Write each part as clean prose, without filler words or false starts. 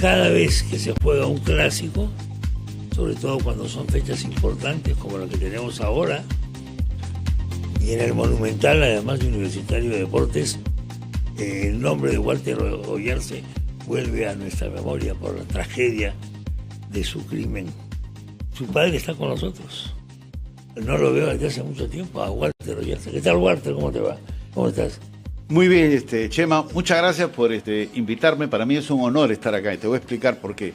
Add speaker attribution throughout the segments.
Speaker 1: cada vez que se juega un clásico, sobre todo cuando son fechas importantes como la que tenemos ahora, y en el Monumental, además de Universitario de Deportes, el nombre de Walter Oyarse vuelve a nuestra memoria por la tragedia de su crimen. Su padre está con nosotros. No lo veo desde hace mucho tiempo, a Walter Oyarse. ¿Qué tal, Walter? ¿Cómo te va? ¿Cómo estás?
Speaker 2: Muy bien, Chema, muchas gracias por invitarme. Para mí es un honor estar acá y te voy a explicar por qué.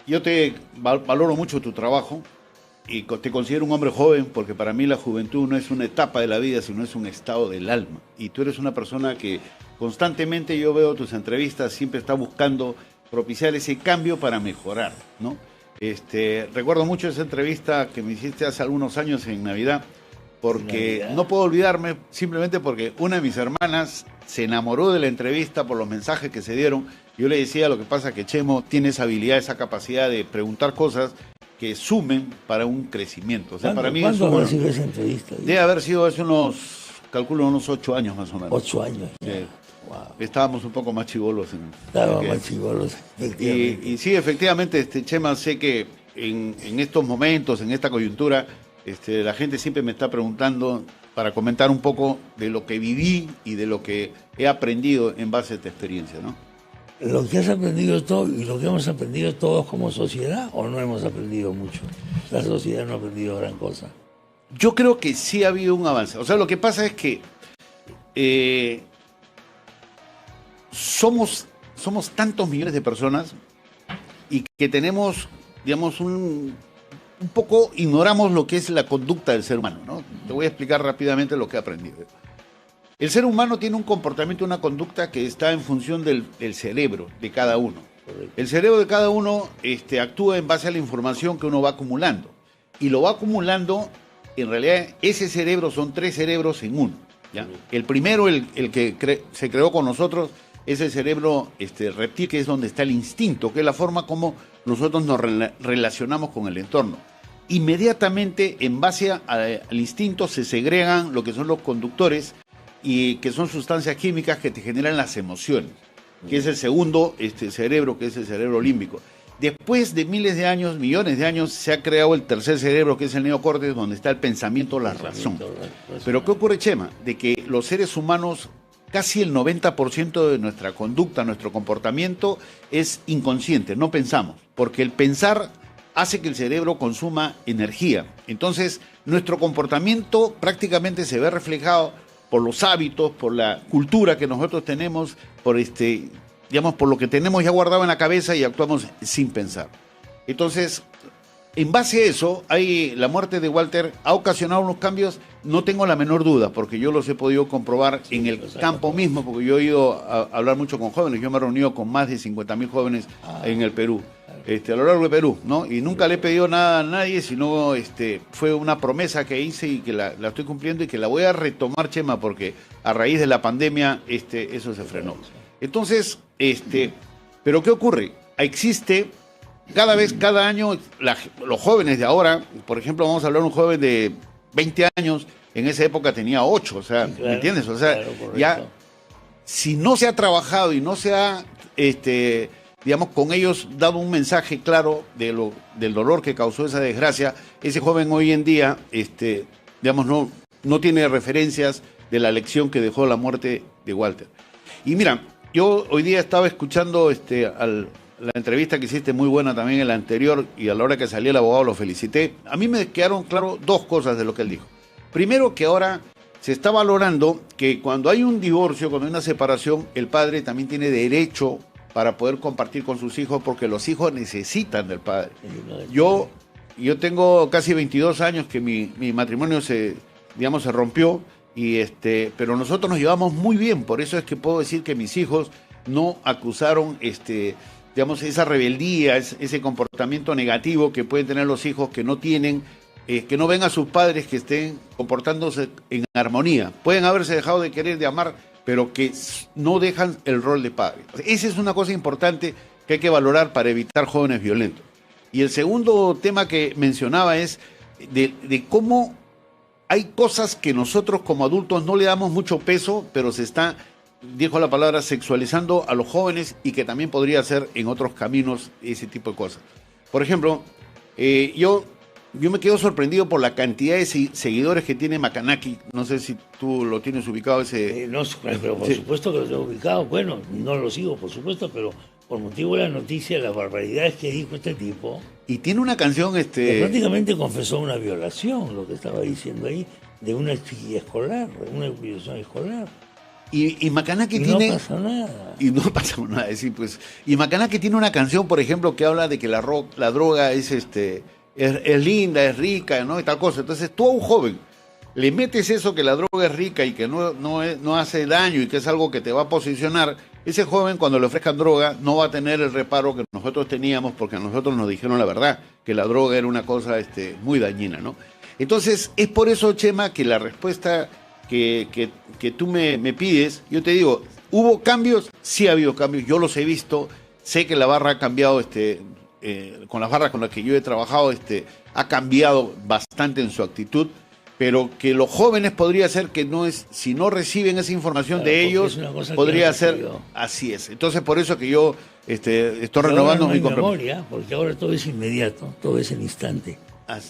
Speaker 2: Yo valoro mucho tu trabajo y te considero un hombre joven porque para mí la juventud no es una etapa de la vida, sino es un estado del alma. Y tú eres una persona que constantemente, yo veo tus entrevistas, siempre está buscando propiciar ese cambio para mejorar, ¿no? Recuerdo mucho esa entrevista que me hiciste hace algunos años en Navidad, porque no puedo olvidarme, simplemente porque una de mis hermanas se enamoró de la entrevista por los mensajes que se dieron. Yo le decía, lo que pasa es que Chemo tiene esa habilidad, esa capacidad de preguntar cosas que sumen para un crecimiento. O sea, para mí
Speaker 1: ¿Cuándo habrá sido esa entrevista?
Speaker 2: Debe haber sido hace unos 8 años más o menos.
Speaker 1: 8 años.
Speaker 2: Sí. Wow. Estábamos un poco más chibolos.
Speaker 1: Estábamos más chibolos, efectivamente.
Speaker 2: Y sí, efectivamente, Chema, sé que en estos momentos, en esta coyuntura, la gente siempre me está preguntando para comentar un poco de lo que viví y de lo que he aprendido en base a esta experiencia, ¿no?
Speaker 1: Lo que has aprendido todo y lo que hemos aprendido todos como sociedad, ¿o no hemos aprendido mucho? La sociedad no ha aprendido gran cosa.
Speaker 2: Yo creo que sí ha habido un avance. O sea, lo que pasa es que somos tantos millones de personas y que tenemos, digamos, un poco ignoramos lo que es la conducta del ser humano, ¿no? Te voy a explicar rápidamente lo que he aprendido. El ser humano tiene un comportamiento, una conducta que está en función del cerebro de cada uno. El cerebro de cada uno actúa en base a la información que uno va acumulando. Y lo va acumulando, en realidad, ese cerebro son 3 cerebros en uno, ¿ya? El primero, el que se creó con nosotros, es el cerebro reptil, que es donde está el instinto, que es la forma como nosotros nos relacionamos con el entorno. Inmediatamente, en base al instinto, se segregan lo que son los conductores, y que son sustancias químicas que te generan las emociones, que es el segundo cerebro, que es el cerebro límbico. Después de miles de años, millones de años, se ha creado el tercer cerebro, que es el neocórtex, donde está el pensamiento, la razón. Pero ¿qué ocurre, Chema? De que los seres humanos, casi el 90% de nuestra conducta, nuestro comportamiento, es inconsciente, no pensamos, porque el pensar hace que el cerebro consuma energía. Entonces, nuestro comportamiento prácticamente se ve reflejado por los hábitos, por la cultura que nosotros tenemos, por por lo que tenemos ya guardado en la cabeza y actuamos sin pensar. Entonces, en base a eso, la muerte de Walter ha ocasionado unos cambios, no tengo la menor duda, porque yo los he podido comprobar en el campo mismo, porque yo he ido a hablar mucho con jóvenes, yo me he reunido con más de 50.000 jóvenes en el Perú. A lo largo de Perú, ¿no? Y nunca le he pedido nada a nadie, sino fue una promesa que hice y que la estoy cumpliendo y que la voy a retomar, Chema, porque a raíz de la pandemia eso se frenó. Entonces, pero ¿qué ocurre? Existe cada año, los jóvenes de ahora, por ejemplo, vamos a hablar de un joven de 20 años, en esa época tenía 8, o sea, claro, ¿me entiendes? O sea, claro, ya, si no se ha trabajado y no se ha, con ellos dado un mensaje claro del dolor que causó esa desgracia, ese joven hoy en día, no tiene referencias de la lección que dejó la muerte de Walter. Y mira, yo hoy día estaba escuchando la entrevista que hiciste, muy buena también en la anterior, y a la hora que salió el abogado lo felicité. A mí me quedaron claro 2 cosas de lo que él dijo. Primero, que ahora se está valorando que cuando hay un divorcio, cuando hay una separación, el padre también tiene derecho para poder compartir con sus hijos, porque los hijos necesitan del padre. Yo tengo casi 22 años que mi matrimonio se rompió, pero nosotros nos llevamos muy bien, por eso es que puedo decir que mis hijos no acusaron esa rebeldía, ese comportamiento negativo que pueden tener los hijos que no tienen, que no ven a sus padres que estén comportándose en armonía. Pueden haberse dejado de querer, de amar, pero que no dejan el rol de padre. Esa es una cosa importante que hay que valorar para evitar jóvenes violentos. Y el segundo tema que mencionaba es de cómo hay cosas que nosotros como adultos no le damos mucho peso, pero se está dijo la palabra sexualizando a los jóvenes y que también podría ser en otros caminos ese tipo de cosas. Por ejemplo, yo me quedo sorprendido por la cantidad de seguidores que tiene Macanaki. No sé si tú lo tienes ubicado ese...
Speaker 1: No, pero por supuesto que lo tengo ubicado. Bueno, no lo sigo, por supuesto, pero por motivo de la noticia, las barbaridades que dijo este tipo...
Speaker 2: Y tiene una canción...
Speaker 1: que prácticamente confesó una violación, lo que estaba diciendo ahí, de una chiquilla escolar, de una violación escolar.
Speaker 2: Y Macanaki
Speaker 1: tiene... no pasa nada.
Speaker 2: Y no pasa nada, sí, pues. Y Macanaki tiene una canción, por ejemplo, que habla de que la droga es linda, es rica, ¿no? Y tal cosa. Entonces, tú a un joven le metes eso, que la droga es rica y que no hace daño y que es algo que te va a posicionar. Ese joven, cuando le ofrezcan droga, no va a tener el reparo que nosotros teníamos, porque a nosotros nos dijeron la verdad, que la droga era una cosa muy dañina, ¿no? Entonces, es por eso, Chema, que la respuesta que tú me pides, yo te digo, ¿hubo cambios? Sí ha habido cambios, yo los he visto, sé que la barra ha cambiado, con las barras con las que yo he trabajado, ha cambiado bastante en su actitud, pero que los jóvenes podría ser que si no reciben esa información de ellos, podría ser, así es. Entonces, por eso que yo estoy renovando mi
Speaker 1: compromiso. Porque ahora todo es inmediato, todo es en instante.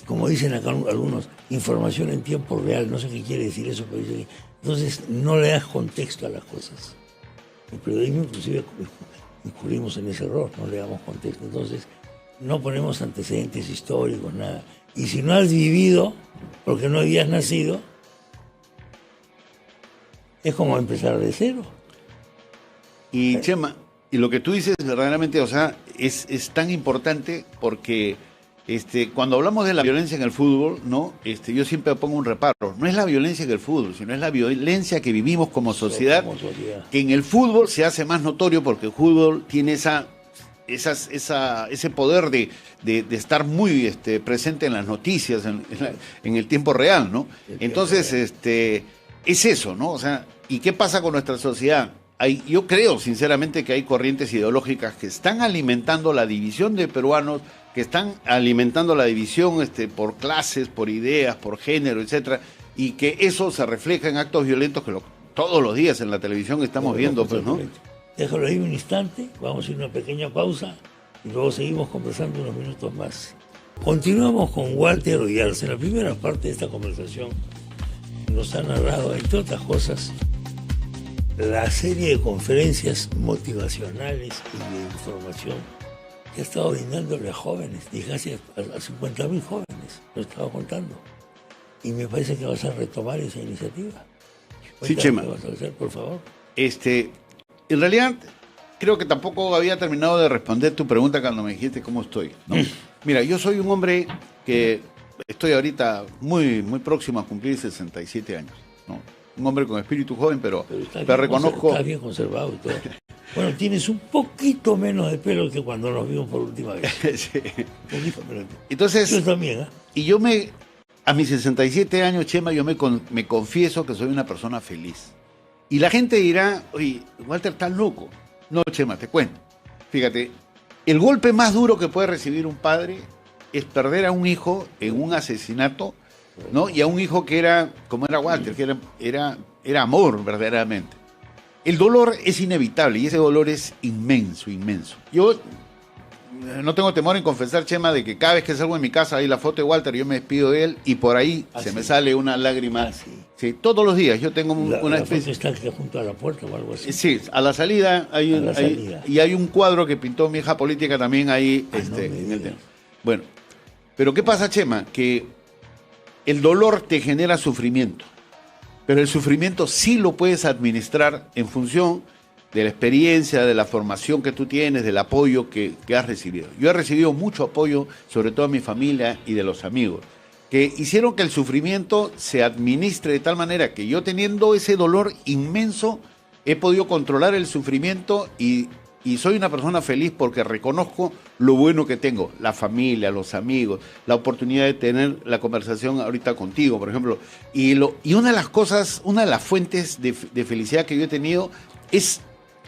Speaker 1: Como dicen acá algunos, información en tiempo real, no sé qué quiere decir eso, pero dice, entonces no le das contexto a las cosas. El periodismo inclusive incurrimos en ese error, no le damos contexto. Entonces no ponemos antecedentes históricos, nada. Y si no has vivido, porque no habías nacido, es como empezar de cero.
Speaker 2: Y Chema, y lo que tú dices verdaderamente, o sea, es tan importante porque cuando hablamos de la violencia en el fútbol, ¿no? Yo siempre pongo un reparo. No es la violencia en el fútbol, sino es la violencia que vivimos como sociedad, que en el fútbol se hace más notorio porque el fútbol tiene ese poder de estar muy presente en las noticias, en el tiempo real, ¿no? Entonces, es eso, ¿no? O sea, ¿y qué pasa con nuestra sociedad? Yo creo, sinceramente, que hay corrientes ideológicas que están alimentando la división de peruanos, que están alimentando la división por clases, por ideas, por género, etcétera, y que eso se refleja en actos violentos que todos los días en la televisión estamos viendo, pues, ¿no?
Speaker 1: Déjalo ahí un instante, vamos a ir a una pequeña pausa y luego seguimos conversando unos minutos más. Continuamos con Walter Oyarza. En la primera parte de esta conversación nos ha narrado, entre otras cosas, la serie de conferencias motivacionales y de información que ha estado brindándole a jóvenes, dije a 50.000 jóvenes, lo estaba contando. Y me parece que vas a retomar esa iniciativa.
Speaker 2: Sí, Chema.
Speaker 1: ¿Qué vas a hacer, por favor?
Speaker 2: En realidad, creo que tampoco había terminado de responder tu pregunta cuando me dijiste cómo estoy, ¿no? Mira, yo soy un hombre que estoy ahorita muy, muy próximo a cumplir 67 años, ¿no? Un hombre con espíritu joven, pero te reconozco...
Speaker 1: Estás bien conservado y todo. Bueno, tienes un poquito menos de pelo que cuando nos vimos por última vez.
Speaker 2: Sí.
Speaker 1: Un poquito, pero...
Speaker 2: Entonces...
Speaker 1: Yo también, ¿eh?
Speaker 2: Y a mis 67 años, Chema, yo me confieso que soy una persona feliz. Y la gente dirá, oye, Walter, estás loco. No, Chema, te cuento. Fíjate, el golpe más duro que puede recibir un padre es perder a un hijo en un asesinato, ¿no? Y a un hijo que era, como era Walter, que era amor verdaderamente. El dolor es inevitable y ese dolor es inmenso, inmenso. Yo no tengo temor en confesar, Chema, de que cada vez que salgo en mi casa hay la foto de Walter, yo me despido de él y por ahí se me sale una lágrima. Sí, todos los días yo tengo una especie...
Speaker 1: ¿La foto está junto a la puerta o algo así?
Speaker 2: Sí, a la salida y hay un cuadro que pintó mi hija política también ahí. Bueno, pero ¿qué pasa, Chema? Que el dolor te genera sufrimiento, pero el sufrimiento sí lo puedes administrar en función de la experiencia, de la formación que tú tienes, del apoyo que has recibido. Yo he recibido mucho apoyo, sobre todo de mi familia y de los amigos, que hicieron que el sufrimiento se administre de tal manera que yo, teniendo ese dolor inmenso, he podido controlar el sufrimiento y soy una persona feliz porque reconozco lo bueno que tengo, la familia, los amigos, la oportunidad de tener la conversación ahorita contigo, por ejemplo. Y una de las cosas, una de las fuentes de felicidad que yo he tenido es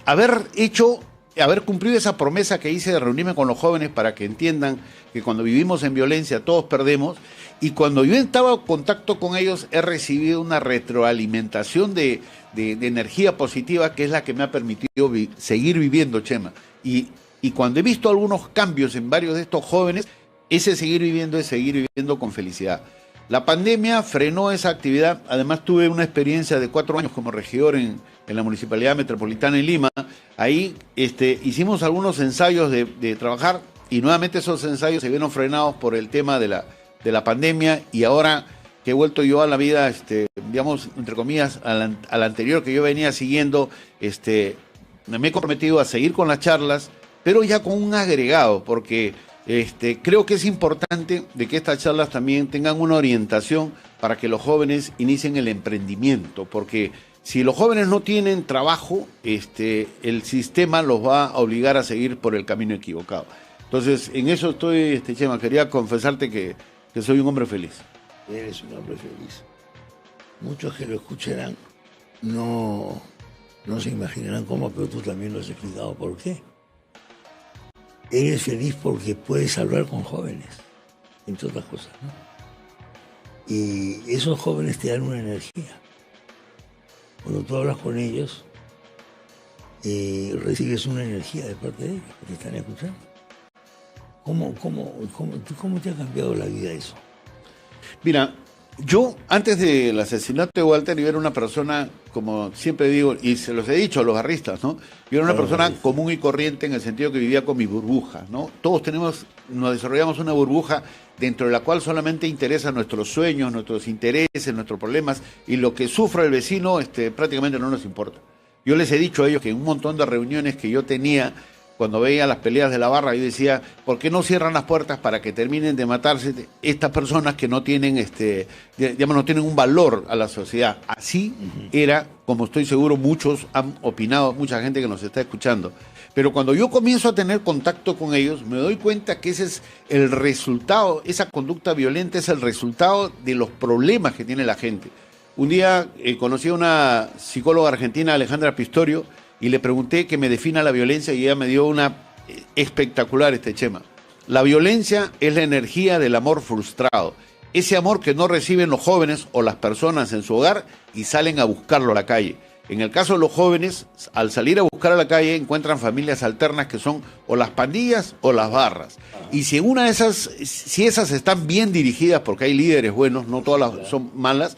Speaker 2: haber hecho haber cumplido esa promesa que hice de reunirme con los jóvenes para que entiendan que cuando vivimos en violencia todos perdemos. Y cuando yo estaba en contacto con ellos he recibido una retroalimentación de energía positiva que es la que me ha permitido seguir viviendo, Chema. Y cuando he visto algunos cambios en varios de estos jóvenes, ese seguir viviendo es seguir viviendo con felicidad. La pandemia frenó esa actividad. Además tuve una experiencia de 4 años como regidor en la Municipalidad Metropolitana de Lima. Ahí hicimos algunos ensayos de trabajar y nuevamente esos ensayos se vieron frenados por el tema de la pandemia, y ahora que he vuelto yo a la vida, digamos, entre comillas, a la anterior que yo venía siguiendo, me he comprometido a seguir con las charlas, pero ya con un agregado, porque creo que es importante de que estas charlas también tengan una orientación para que los jóvenes inicien el emprendimiento, porque si los jóvenes no tienen trabajo, el sistema los va a obligar a seguir por el camino equivocado. Entonces, en eso estoy, Chema, quería confesarte que soy un hombre feliz.
Speaker 1: Eres un hombre feliz. Muchos que lo escucharán no se imaginarán cómo, pero tú también lo has explicado por qué. Eres feliz porque puedes hablar con jóvenes, entre otras cosas, ¿no? Y esos jóvenes te dan una energía. Cuando tú hablas con ellos, recibes una energía de parte de ellos, que te están escuchando. ¿Cómo te ha cambiado la vida eso?
Speaker 2: Mira, yo antes del asesinato de Walter, yo era una persona, como siempre digo, y se los he dicho a los garristas, ¿no? Yo era una persona común y corriente en el sentido que vivía con mi burbuja, ¿no? Todos nos desarrollamos una burbuja dentro de la cual solamente interesan nuestros sueños, nuestros intereses, nuestros problemas, y lo que sufra el vecino prácticamente no nos importa. Yo les he dicho a ellos que en un montón de reuniones que yo tenía, cuando veía las peleas de la barra, yo decía, ¿por qué no cierran las puertas para que terminen de matarse estas personas que no tienen, digamos, no tienen un valor a la sociedad? Así era, como estoy seguro muchos han opinado, mucha gente que nos está escuchando. Pero cuando yo comienzo a tener contacto con ellos, me doy cuenta que ese es el resultado, esa conducta violenta es el resultado de los problemas que tiene la gente. Un día conocí a una psicóloga argentina, Alejandra Pistorio, y le pregunté que me defina la violencia y ella me dio una espectacular, Chema. La violencia es la energía del amor frustrado. Ese amor que no reciben los jóvenes o las personas en su hogar y salen a buscarlo a la calle. En el caso de los jóvenes, al salir a buscar a la calle encuentran familias alternas que son o las pandillas o las barras. Y si una de esas, si esas están bien dirigidas, porque hay líderes buenos, no todas las son malas,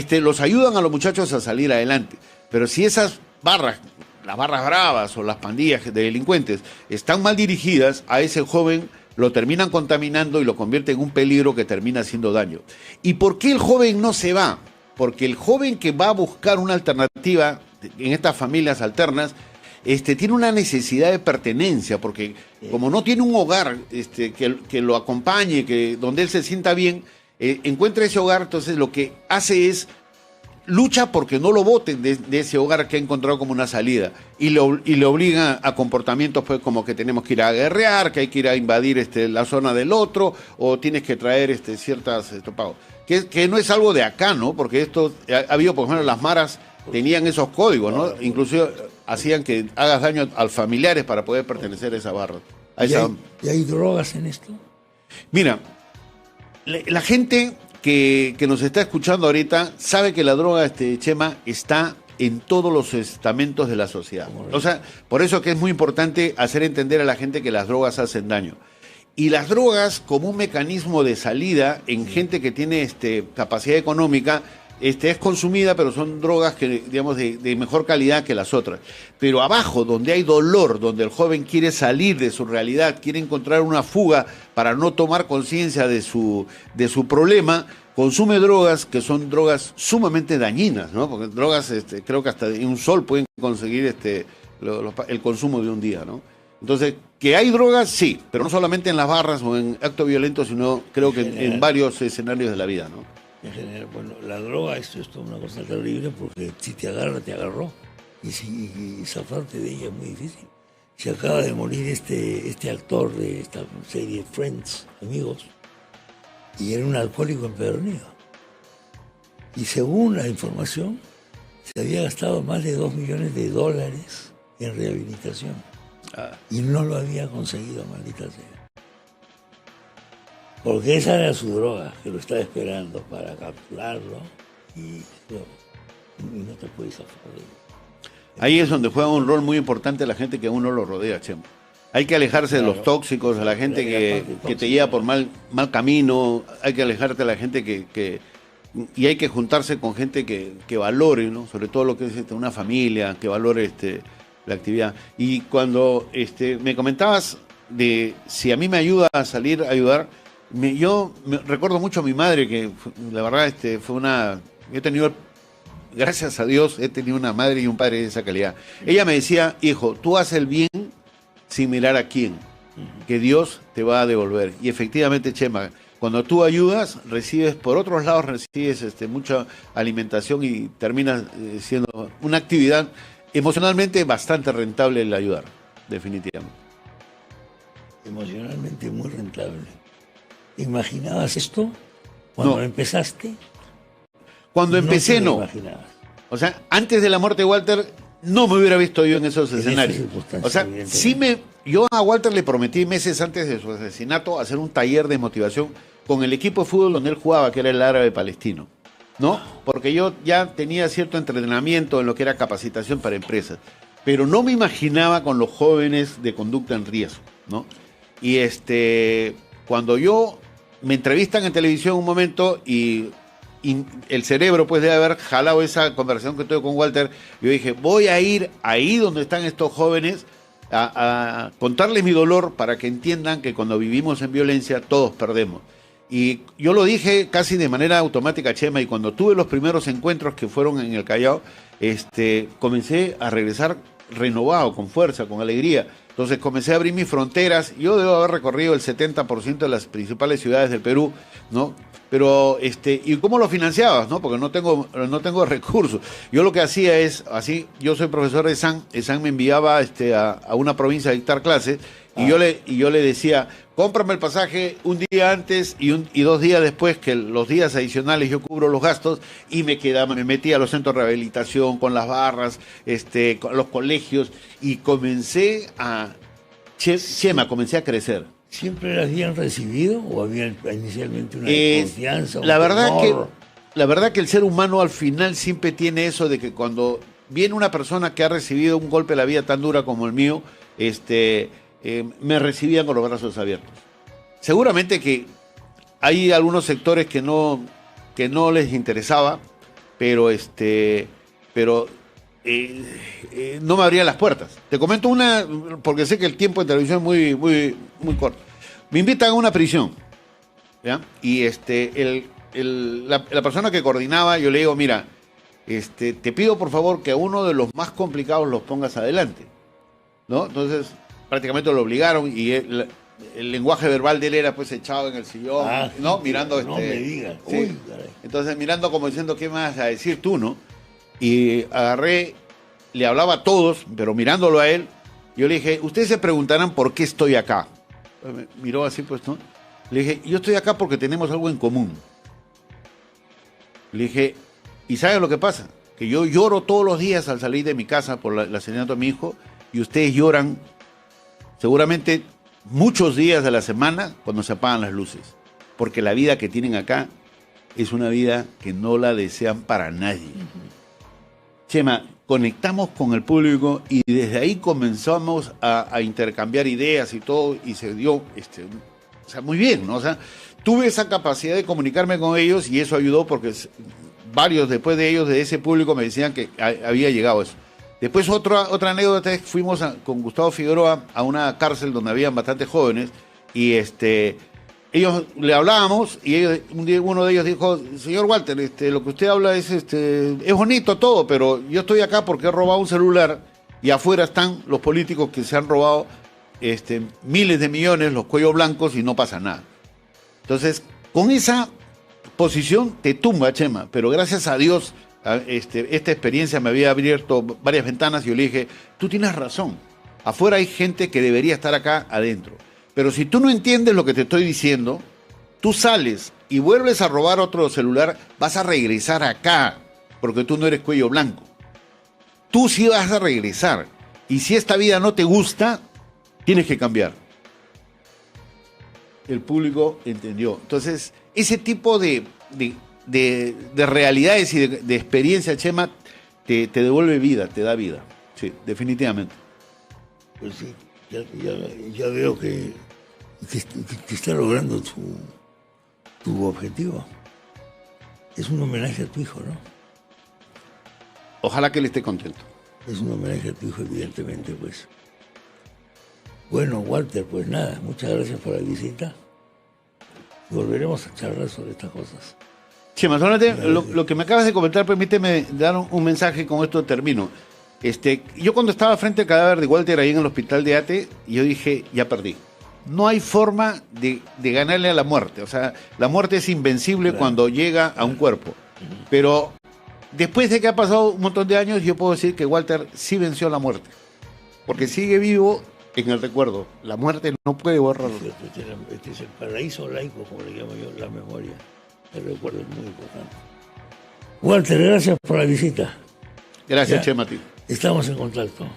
Speaker 2: los ayudan a los muchachos a salir adelante. Pero si esas barras, las barras bravas o las pandillas de delincuentes están mal dirigidas, a ese joven lo terminan contaminando y lo convierten en un peligro que termina haciendo daño. ¿Y por qué el joven no se va? Porque el joven que va a buscar una alternativa en estas familias alternas, tiene una necesidad de pertenencia, porque como no tiene un hogar que lo acompañe, donde él se sienta bien, encuentra ese hogar, entonces lo que hace es lucha porque no lo voten de ese hogar que ha encontrado como una salida y le obliga a comportamientos pues como que tenemos que ir a guerrear, que hay que ir a invadir la zona del otro, o tienes que traer ciertas pagos. Que no es algo de acá, ¿no? Porque esto ha habido, por ejemplo, las maras tenían esos códigos, ¿no? Inclusive hacían que hagas daño a familiares para poder pertenecer a esa barra.
Speaker 1: ¿Y hay drogas en esto?
Speaker 2: Mira, la gente que nos está escuchando ahorita sabe que la droga, Chema, está en todos los estamentos de la sociedad. O sea, por eso que es muy importante hacer entender a la gente que las drogas hacen daño. Y las drogas, como un mecanismo de salida en gente que tiene capacidad económica, es consumida, pero son drogas que, digamos, de mejor calidad que las otras. Pero abajo, donde hay dolor, donde el joven quiere salir de su realidad, quiere encontrar una fuga para no tomar conciencia de su problema, consume drogas que son drogas sumamente dañinas, ¿no? Porque drogas, creo que hasta en un sol pueden conseguir el consumo de un día, ¿no? Entonces, que hay drogas, sí, pero no solamente en las barras o en actos violentos, sino creo que en varios escenarios de la vida, ¿no?
Speaker 1: En general, bueno, la droga, esto es toda una cosa terrible porque si te agarra, te agarró. Y zafarte de ella es muy difícil. Se acaba de morir este actor de esta serie Friends, Amigos, y era un alcohólico empedernido. Y según la información, se había gastado más de $2 millones en rehabilitación. Y no lo había conseguido, maldita sea. Porque esa era su droga, que lo estaba esperando para capturarlo y no te puedes zafar de ello.
Speaker 2: Ahí es donde juega un rol muy importante la gente que a uno lo rodea, Chema. Hay que alejarse de los tóxicos, a la gente que te lleva por mal camino, hay que alejarte de la gente y hay que juntarse con gente que valore, ¿no? Sobre todo lo que es una familia, que valore la actividad. Y cuando me comentabas de si a mí me ayuda a salir a ayudar, yo me recuerdo mucho a mi madre, que la verdad fue una... Yo he tenido, gracias a Dios, he tenido una madre y un padre de esa calidad. Ella me decía, hijo, tú haces el bien sin mirar a quién, que Dios te va a devolver. Y efectivamente, Chema, cuando tú ayudas, recibes, por otros lados, recibes mucha alimentación y terminas siendo una actividad emocionalmente bastante rentable el ayudar, definitivamente.
Speaker 1: Emocionalmente muy rentable. ¿Imaginabas esto cuando empezaste?
Speaker 2: Cuando empecé, no. O sea, antes de la muerte de Walter, no me hubiera visto yo en esos escenarios. O sea, yo a Walter le prometí meses antes de su asesinato hacer un taller de motivación con el equipo de fútbol donde él jugaba, que era el Árabe Palestino, ¿no? Porque yo ya tenía cierto entrenamiento en lo que era capacitación para empresas, pero no me imaginaba con los jóvenes de conducta en riesgo, ¿no? Y cuando me entrevistan en televisión un momento y el cerebro pues debe haber jalado esa conversación que tuve con Walter, yo dije, voy a ir ahí donde están estos jóvenes a contarles mi dolor para que entiendan que cuando vivimos en violencia todos perdemos. Y yo lo dije casi de manera automática, Chema, y cuando tuve los primeros encuentros que fueron en el Callao, comencé a regresar renovado, con fuerza, con alegría. Entonces comencé a abrir mis fronteras. Yo debo haber recorrido el 70% de las principales ciudades del Perú, ¿no? Pero, ¿y cómo lo financiabas, no? Porque no tengo recursos. Yo lo que hacía es, así, yo soy profesor de ESAN me enviaba a una provincia a dictar clases, y yo le decía, cómprame el pasaje un día antes y 2 días después, que los días adicionales yo cubro los gastos, y me metía a los centros de rehabilitación, con las barras, con los colegios, y comencé a crecer.
Speaker 1: ¿Siempre eras bien recibido o había inicialmente una desconfianza?
Speaker 2: La verdad que el ser humano al final siempre tiene eso de que cuando viene una persona que ha recibido un golpe de la vida tan dura como el mío, me recibían con los brazos abiertos. Seguramente que hay algunos sectores que no les interesaba, pero no me abrían las puertas. Te comento una, porque sé que el tiempo de televisión es muy, muy, muy corto. Me invitan a una prisión, ¿ya? Y la persona que coordinaba, yo le digo, mira, te pido por favor que a uno de los más complicados los pongas adelante, ¿no? Entonces, prácticamente lo obligaron y el lenguaje verbal de él era pues echado en el sillón, ¿no? Mirando
Speaker 1: no me digas.
Speaker 2: Sí. Uy, entonces mirando como diciendo, ¿qué me vas a decir tú, no? Y agarré, le hablaba a todos, pero mirándolo a él, yo le dije, ustedes se preguntarán por qué estoy acá. Me miró así, pues, ¿no? Le dije, yo estoy acá porque tenemos algo en común. Le dije, ¿y saben lo que pasa? Que yo lloro todos los días al salir de mi casa por el asesinato de mi hijo, y ustedes lloran seguramente muchos días de la semana cuando se apagan las luces. Porque la vida que tienen acá es una vida que no la desean para nadie. Chema, conectamos con el público y desde ahí comenzamos a intercambiar ideas y todo, y se dio, o sea, muy bien, ¿no? O sea, tuve esa capacidad de comunicarme con ellos y eso ayudó porque varios después de ellos, de ese público, me decían que había llegado eso. Después otra anécdota es que fuimos con Gustavo Figueroa a una cárcel donde habían bastantes jóvenes y ellos le hablábamos y uno de ellos dijo, señor Walter, lo que usted habla es bonito todo, pero yo estoy acá porque he robado un celular y afuera están los políticos que se han robado miles de millones, los cuellos blancos, y no pasa nada. Entonces, con esa posición te tumba, Chema, pero gracias a Dios esta experiencia me había abierto varias ventanas y yo le dije, tú tienes razón, afuera hay gente que debería estar acá adentro. Pero si tú no entiendes lo que te estoy diciendo, tú sales y vuelves a robar otro celular, vas a regresar acá, porque tú no eres cuello blanco. Tú sí vas a regresar. Y si esta vida no te gusta, Tienes que cambiar. El público entendió. Entonces, ese tipo de realidades y de experiencia, Chema, te devuelve vida, te da vida. Sí, definitivamente.
Speaker 1: Pues sí, ya veo que está logrando tu objetivo. Es un homenaje a tu hijo, ¿no?
Speaker 2: Ojalá que él esté contento.
Speaker 1: Es un homenaje a tu hijo, evidentemente, pues. Bueno, Walter, pues nada, muchas gracias por la visita. Volveremos a charlar sobre estas cosas.
Speaker 2: Chema, solamente lo que me acabas de comentar, permíteme dar un mensaje y con esto termino. Yo cuando estaba frente al cadáver de Walter ahí en el hospital de Ate, yo dije, ya perdí. No hay forma de ganarle a la muerte. O sea, la muerte es invencible cuando llega a un cuerpo. Pero después de que ha pasado un montón de años, yo puedo decir que Walter sí venció la muerte. Porque sigue vivo en el recuerdo. La muerte no puede borrarlo.
Speaker 1: Este es el paraíso laico, como le llamo yo, la memoria. El recuerdo es muy importante. Walter, gracias por la visita.
Speaker 2: Gracias, Chema, a ti.
Speaker 1: Estamos en contacto.